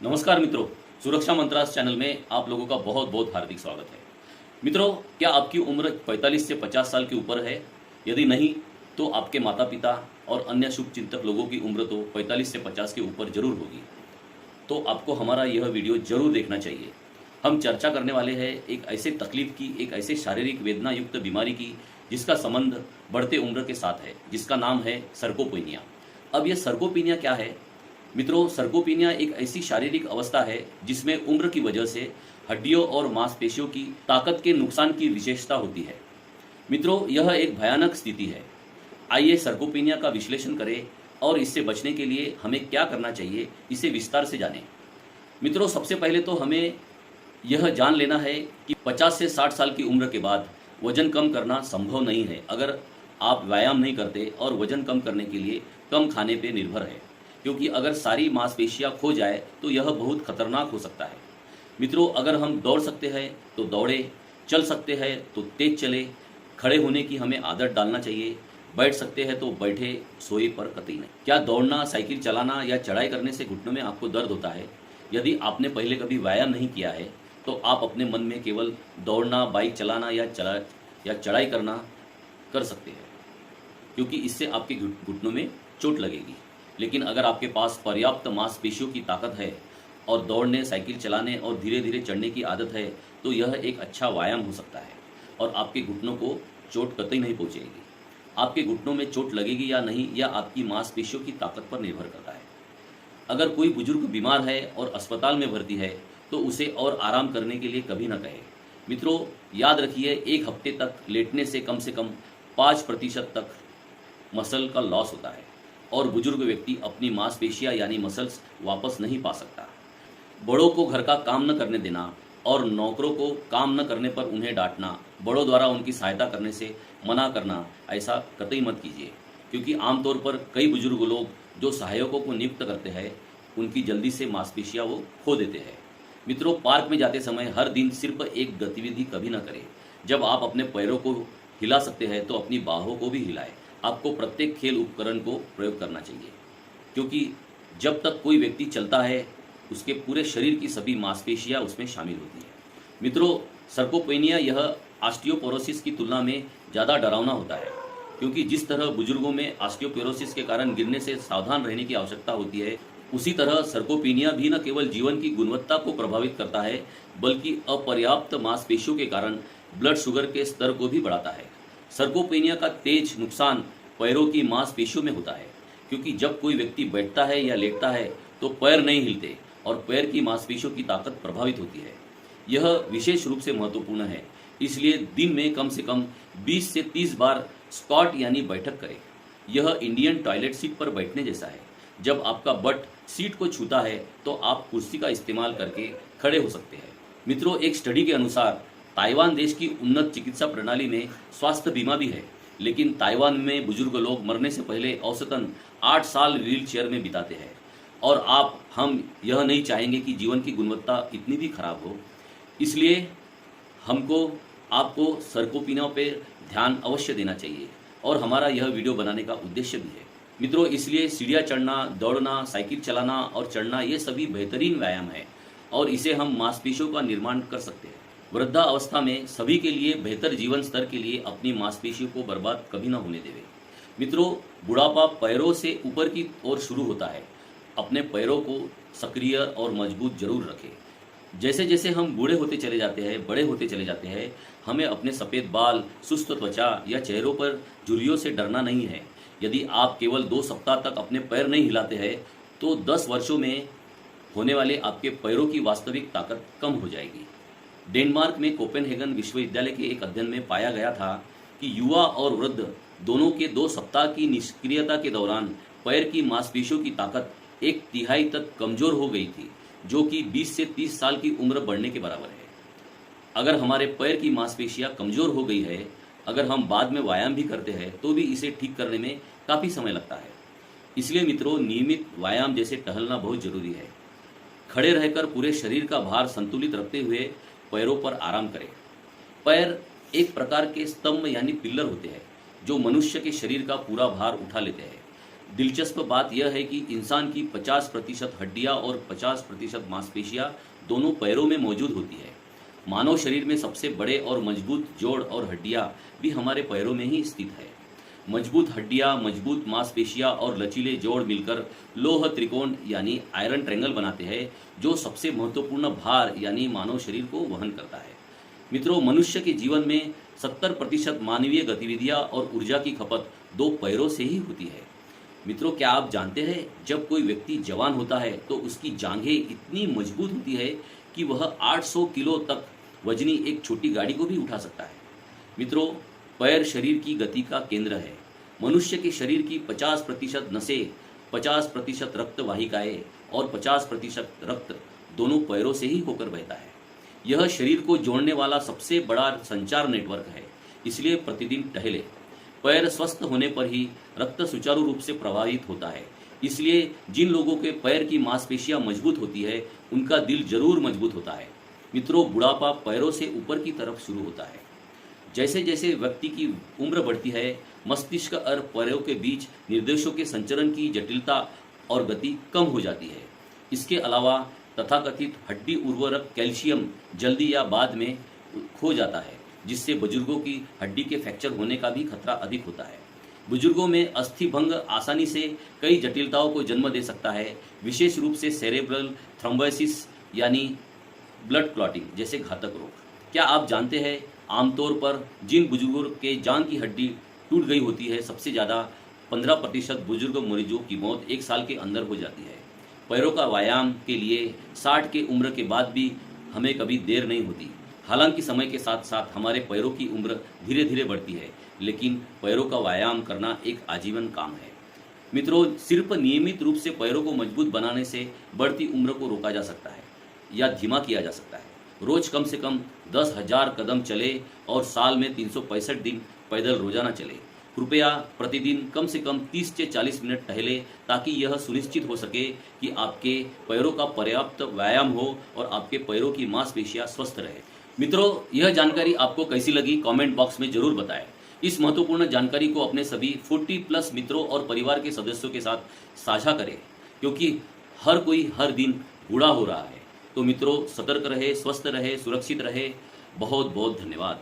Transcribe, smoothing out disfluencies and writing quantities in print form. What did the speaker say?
नमस्कार मित्रों, सुरक्षा मंत्रास चैनल में आप लोगों का बहुत बहुत हार्दिक स्वागत है। मित्रों, क्या आपकी उम्र 45 से 50 साल के ऊपर है? यदि नहीं तो आपके माता पिता और अन्य शुभचिंतक लोगों की उम्र तो 45 से 50 के ऊपर जरूर होगी। तो आपको हमारा यह वीडियो जरूर देखना चाहिए। हम चर्चा करने वाले हैं एक ऐसे तकलीफ की, एक ऐसे शारीरिक वेदना युक्त बीमारी की जिसका संबंध बढ़ते उम्र के साथ है, जिसका नाम है सर्कोपेनिया। अब यह सर्कोपेनिया क्या है? मित्रों, सर्कोपेनिया एक ऐसी शारीरिक अवस्था है जिसमें उम्र की वजह से हड्डियों और मांसपेशियों की ताकत के नुकसान की विशेषता होती है। मित्रों, यह एक भयानक स्थिति है। आइए सर्कोपेनिया का विश्लेषण करें और इससे बचने के लिए हमें क्या करना चाहिए, इसे विस्तार से जानें। मित्रों, सबसे पहले तो हमें यह जान लेना है कि 50 से 60 साल की उम्र के बाद वजन कम करना संभव नहीं है अगर आप व्यायाम नहीं करते और वजन कम करने के लिए कम खाने पर निर्भर है, क्योंकि अगर सारी मांसपेशियां खो जाए तो यह बहुत खतरनाक हो सकता है। मित्रों, अगर हम दौड़ सकते हैं तो दौड़े, चल सकते हैं तो तेज चले, खड़े होने की हमें आदत डालना चाहिए, बैठ सकते हैं तो बैठे, सोए पर कतई नहीं। क्या दौड़ना, साइकिल चलाना या चढ़ाई करने से घुटनों में आपको दर्द होता है? यदि आपने पहले कभी व्यायाम नहीं किया है तो आप अपने मन में केवल दौड़ना, बाइक चलाना या चढ़ाई करना कर सकते हैं, क्योंकि इससे आपके घुटनों में चोट लगेगी। लेकिन अगर आपके पास पर्याप्त मांसपेशियों की ताकत है और दौड़ने, साइकिल चलाने और धीरे धीरे चढ़ने की आदत है तो यह एक अच्छा व्यायाम हो सकता है और आपके घुटनों को चोट कतई नहीं पहुंचेगी। आपके घुटनों में चोट लगेगी या नहीं, यह आपकी मांसपेशियों की ताकत पर निर्भर करता है। अगर कोई बुजुर्ग बीमार है और अस्पताल में भर्ती है तो उसे और आराम करने के लिए कभी न कहे। मित्रों, याद रखिए, एक हफ्ते तक लेटने से कम 5% तक मसल का लॉस होता है और बुजुर्ग व्यक्ति अपनी मांसपेशियां यानी मसल्स वापस नहीं पा सकता। बड़ों को घर का काम न करने देना और नौकरों को काम न करने पर उन्हें डांटना, बड़ों द्वारा उनकी सहायता करने से मना करना, ऐसा कतई मत कीजिए, क्योंकि आमतौर पर कई बुजुर्ग लोग जो सहायकों को नियुक्त करते हैं उनकी जल्दी से मांसपेशियां वो खो देते हैं। मित्रों, पार्क में जाते समय हर दिन सिर्फ एक गतिविधि कभी न करें। जब आप अपने पैरों को हिला सकते हैं तो अपनी बाहों को भी हिलाएं। आपको प्रत्येक खेल उपकरण को प्रयोग करना चाहिए, क्योंकि जब तक कोई व्यक्ति चलता है उसके पूरे शरीर की सभी मांसपेशियां उसमें शामिल होती है। मित्रों, सर्कोपेनिया यह ऑस्टियोपोरोसिस की तुलना में ज़्यादा डरावना होता है, क्योंकि जिस तरह बुजुर्गों में ऑस्टियोपोरोसिस के कारण गिरने से सावधान रहने की आवश्यकता होती है, उसी तरह सर्कोपेनिया भी न केवल जीवन की गुणवत्ता को प्रभावित करता है बल्कि अपर्याप्त मांसपेशियों के कारण ब्लड शुगर के स्तर को भी बढ़ाता है। सर्कोपेनिया का तेज नुकसान पैरों की मांसपेशियों में होता है, क्योंकि जब कोई व्यक्ति बैठता है या लेटता है तो पैर नहीं हिलते और पैर की मांसपेशियों की ताकत प्रभावित होती है। यह विशेष रूप से महत्वपूर्ण है, इसलिए दिन में कम से कम 20 से 30 बार स्क्वाट यानी बैठक करें। यह इंडियन टॉयलेट सीट पर बैठने जैसा है। जब आपका बट सीट को छूता है तो आप कुर्सी का इस्तेमाल करके खड़े हो सकते हैं। मित्रों, एक स्टडी के अनुसार ताइवान देश की उन्नत चिकित्सा प्रणाली में स्वास्थ्य बीमा भी है, लेकिन ताइवान में बुजुर्ग लोग मरने से पहले औसतन 8 साल व्हील चेयर में बिताते हैं और हम यह नहीं चाहेंगे कि जीवन की गुणवत्ता इतनी भी खराब हो। इसलिए आपको सर्कोपेनिया पे ध्यान अवश्य देना चाहिए और हमारा यह वीडियो बनाने का उद्देश्य भी है। मित्रों, इसलिए सीढ़ियाँ चढ़ना, दौड़ना, साइकिल चलाना और चढ़ना ये सभी बेहतरीन व्यायाम है और इसे हम मांसपेशियों का निर्माण कर सकते हैं। वृद्धावस्था में सभी के लिए बेहतर जीवन स्तर के लिए अपनी मांसपेशियों को बर्बाद कभी न होने देवे। मित्रों, बुढ़ापा पैरों से ऊपर की ओर शुरू होता है। अपने पैरों को सक्रिय और मजबूत जरूर रखें। जैसे जैसे हम बूढ़े होते चले जाते हैं, बड़े होते चले जाते हैं, हमें अपने सफ़ेद बाल, सुस्त त्वचा या चेहरों पर झुर्रियों से डरना नहीं है। यदि आप केवल 2 सप्ताह तक अपने पैर नहीं हिलाते हैं तो 10 वर्षों में होने वाले आपके पैरों की वास्तविक ताकत कम हो जाएगी। डेनमार्क में कोपेनहेगन विश्वविद्यालय के एक अध्ययन में पाया गया था कि युवा और वृद्ध दोनों के 2 सप्ताह की निष्क्रियता के दौरान पैर की मांसपेशियों की ताकत 1/3 तक कमजोर हो गई थी, जो कि 20 से 30 साल की उम्र बढ़ने के बराबर है। अगर हमारे पैर की मांसपेशियां कमजोर हो गई है, अगर हम बाद में व्यायाम भी करते हैं तो भी इसे ठीक करने में काफ़ी समय लगता है। इसलिए मित्रों, नियमित व्यायाम जैसे टहलना बहुत जरूरी है। खड़े रहकर पूरे शरीर का भार संतुलित रखते हुए पैरों पर आराम करें। पैर एक प्रकार के स्तंभ यानी पिल्लर होते हैं जो मनुष्य के शरीर का पूरा भार उठा लेते हैं। दिलचस्प बात यह है कि इंसान की 50% हड्डियां और 50% मांसपेशियां दोनों पैरों में मौजूद होती है। मानव शरीर में सबसे बड़े और मजबूत जोड़ और हड्डियां भी हमारे पैरों में ही स्थित है। मजबूत हड्डियां, मजबूत मांसपेशियां और लचीले जोड़ मिलकर लोह त्रिकोण यानी आयरन ट्रायंगल बनाते हैं, जो सबसे महत्वपूर्ण भार यानी मानव शरीर को वहन करता है। मित्रों, मनुष्य के जीवन में 70% मानवीय गतिविधियां और ऊर्जा की खपत दो पैरों से ही होती है। मित्रों, क्या आप जानते हैं, जब कोई व्यक्ति जवान होता है तो उसकी जांघें इतनी मजबूत होती है कि वह 800 किलो तक वजनी एक छोटी गाड़ी को भी उठा सकता है। मित्रों, पैर शरीर की गति का केंद्र है। मनुष्य के शरीर की 50% नसें, 50% रक्त वाहिकाएं और 50% रक्त दोनों पैरों से ही होकर बहता है। यह शरीर को जोड़ने वाला सबसे बड़ा संचार नेटवर्क है, इसलिए प्रतिदिन टहले। पैर स्वस्थ होने पर ही रक्त सुचारू रूप से प्रवाहित होता है, इसलिए जिन लोगों के पैर की मांसपेशियां मजबूत होती है उनका दिल जरूर मजबूत होता है। मित्रों, बुढ़ापा पैरों से ऊपर की तरफ शुरू होता है। जैसे जैसे व्यक्ति की उम्र बढ़ती है, मस्तिष्क और पैरों के बीच निर्देशों के संचरण की जटिलता और गति कम हो जाती है। इसके अलावा तथाकथित हड्डी उर्वरक कैल्शियम जल्दी या बाद में खो जाता है, जिससे बुजुर्गों की हड्डी के फ्रैक्चर होने का भी खतरा अधिक होता है। बुजुर्गों में अस्थि भंग आसानी से कई जटिलताओं को जन्म दे सकता है, विशेष रूप से सेरेब्रल थ्रोम्बोसिस यानी ब्लड क्लॉटिंग जैसे घातक रोग। क्या आप जानते हैं, आमतौर पर जिन बुजुर्गों के जांघ की हड्डी टूट गई होती है, सबसे ज़्यादा 15% बुजुर्ग मरीजों की मौत 1 साल के अंदर हो जाती है। पैरों का व्यायाम के लिए 60 के उम्र के बाद भी हमें कभी देर नहीं होती। हालांकि समय के साथ साथ हमारे पैरों की उम्र धीरे धीरे बढ़ती है, लेकिन पैरों का व्यायाम करना एक आजीवन काम है। मित्रों, सिर्फ नियमित रूप से पैरों को मजबूत बनाने से बढ़ती उम्र को रोका जा सकता है या धीमा किया जा सकता है। रोज कम से कम 10,000 कदम चले और साल में 365 दिन पैदल रोजाना चले। कृपया प्रतिदिन कम से कम 30 से 40 मिनट टहले, ताकि यह सुनिश्चित हो सके कि आपके पैरों का पर्याप्त व्यायाम हो और आपके पैरों की मांसपेशियां स्वस्थ रहे। मित्रों, यह जानकारी आपको कैसी लगी कमेंट बॉक्स में जरूर बताएं। इस महत्वपूर्ण जानकारी को अपने सभी 40+ मित्रों और परिवार के सदस्यों के साथ साझा करें, क्योंकि हर कोई हर दिन बूढ़ा हो रहा है। तो मित्रों, सतर्क रहे, स्वस्थ रहे, सुरक्षित रहे। बहुत बहुत धन्यवाद।